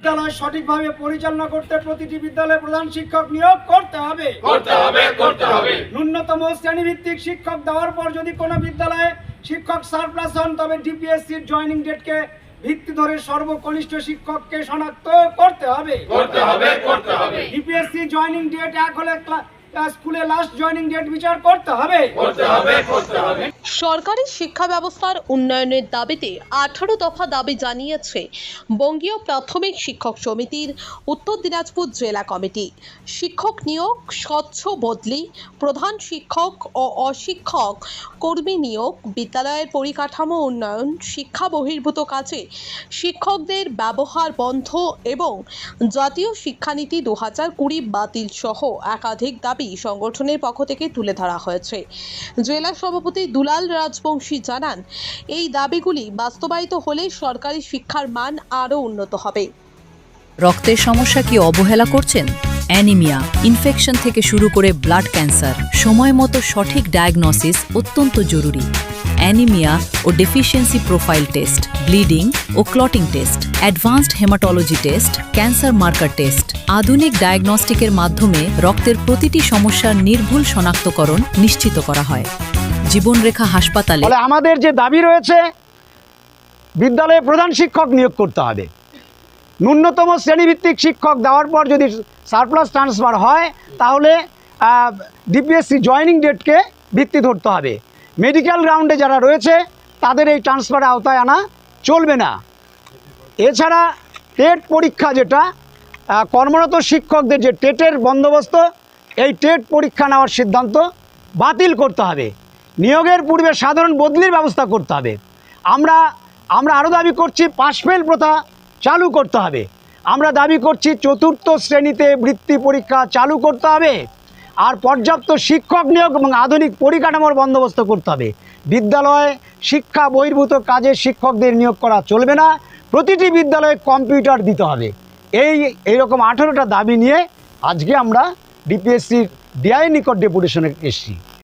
বিদ্যালয় সঠিকভাবে পরিচালনা করতে প্রতিটি বিদ্যালয়ে প্রধান শিক্ষক নিয়োগ করতে হবে। ন্যূনতম শ্রেণীভিত্তিক শিক্ষক দেওয়ার পর যদি কোনো বিদ্যালয়ে শিক্ষক সারপ্লাস হন তবে ডিপিএসসির জয়েনিং ডেটকে ভিত্তি ধরে সর্বকনিষ্ঠ শিক্ষককে শনাক্ত করতে হবে। ডিপিএসসি জয়েনিং ডেট এক হলে স্কুলে লাস্ট জয়েনিং ডেট বিচার করতে হবে। সরকারি শিক্ষা ব্যবস্থার উন্নয়নের দাবিতে 18 দফা দাবি জানিয়েছে বঙ্গীয় প্রাথমিক শিক্ষক সমিতির উত্তর দিনাজপুর জেলা কমিটি। শিক্ষক নিয়োগ, স্বচ্ছ বদলি, প্রধান শিক্ষক ও অশিক্ষক কর্মী নিয়োগ, বিদ্যালয়ের পরিকাঠামো উন্নয়ন, শিক্ষা বহির্ভূত কাজে শিক্ষকদের ব্যবহার বন্ধ এবং জাতীয় শিক্ষানীতি 2020 বাতিল সহ একাধিক দাবি সংগঠনের পক্ষ থেকে তুলে ধরা হয়েছে। জেলা সভাপতি দুলাল রাজবংশী জানান, এই দাবিগুলি বাস্তবায়িত হলে সরকারি শিক্ষার মান আরও উন্নত হবে। রক্তের সমস্যা কি অবহেলা করছেন? অ্যানিমিয়া, ইনফেকশন থেকে শুরু করে ব্লাড ক্যান্সার, সময় মতো সঠিক ডায়াগনোসিস অত্যন্ত জরুরি। অ্যানিমিয়া ও ডেফিসিয়েন্সি প্রোফাইল টেস্ট, ব্লিডিং ও clotting test, advanced haematology test, cancer marker test, আধুনিক ডায়াগনস্টিকের মাধ্যমে রক্তের প্রতিটি সমস্যার নির্ভুল শনাক্তকরণ নিশ্চিত করা হয়। জীবনরেখা হাসপাতালে আমাদের যে দাবি রয়েছে, বিদ্যালয়ে প্রধান শিক্ষক নিয়োগ করতে হবে। ন্যূনতম শ্রেণীভিত্তিক শিক্ষক দেওয়ার পর যদি সারপ্লাস ট্রান্সফার হয় তাহলে ডিপিএসসি জয়েনিং ডেটকে ভিত্তি ধরতে হবে। মেডিকেল গ্রাউন্ডে যারা রয়েছে তাদের এই ট্রান্সফারের আওতায় আনা চলবে না। এছাড়া টেট পরীক্ষা, যেটা কর্মরত শিক্ষকদের যে টেটের বন্দোবস্ত, এই টেট পরীক্ষা নেওয়ার সিদ্ধান্ত বাতিল করতে হবে। নিয়োগের পূর্বে সাধারণ বদলির ব্যবস্থা করতে হবে। আমরা আরও দাবি করছি পাশ ফেল প্রথা চালু করতে হবে। আমরা দাবি করছি চতুর্থ শ্রেণীতে বৃত্তি পরীক্ষা চালু করতে হবে। আর পর্যাপ্ত শিক্ষক নিয়োগ এবং আধুনিক পরিকাঠামোর বন্দোবস্ত করতে হবে। বিদ্যালয়ে শিক্ষা বহির্ভূত কাজে শিক্ষকদের নিয়োগ করা চলবে না। প্রতিটি বিদ্যালয়ে কম্পিউটার দিতে হবে। এইরকম 18টা দাবি নিয়ে আজকে আমরা ডিপিএসসির ডিআই নিকট ডেপুটেশনে এসেছি।